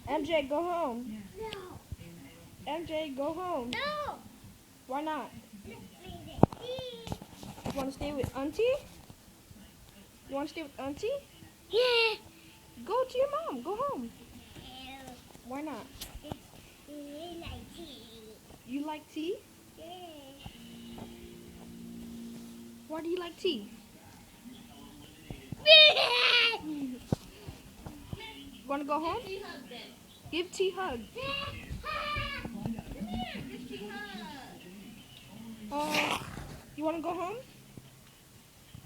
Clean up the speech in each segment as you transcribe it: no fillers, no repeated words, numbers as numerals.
MJ, go home. No. MJ, go home. No. Why not? You Want to stay with Auntie? You want to stay with Auntie? Yeah. Go to your mom. Go home. Why not? Like tea. You like tea? Yeah. Why do you like tea? Want to go home? Give T hug. You want to go home?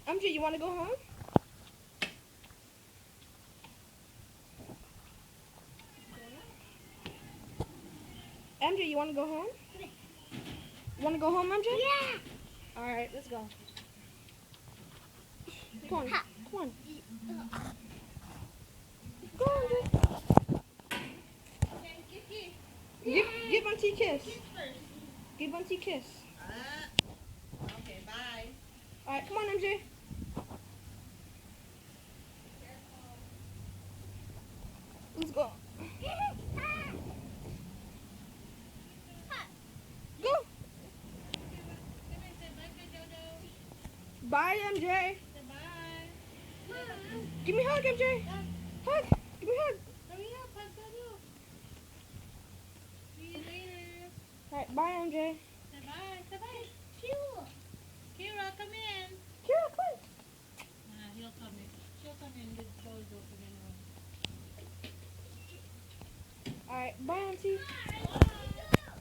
MJ, you want to go home? MJ, you want to go home? You want to go home, MJ? Yeah. All right, let's go. Come on. Come on. Go, MJ. Give Auntie a kiss. Give Auntie a kiss. Okay, bye. All right, come on, MJ. Let's go. Go. Bye, MJ. Give me a hug, MJ. Hug. Give me a hug. Hurry up, hug Dodo. See you later. All right, bye, MJ. Say bye. Say bye. Kira, come in. Kira, come on. He'll come in. She'll come in. The door's open anyway. All right, bye, Auntie.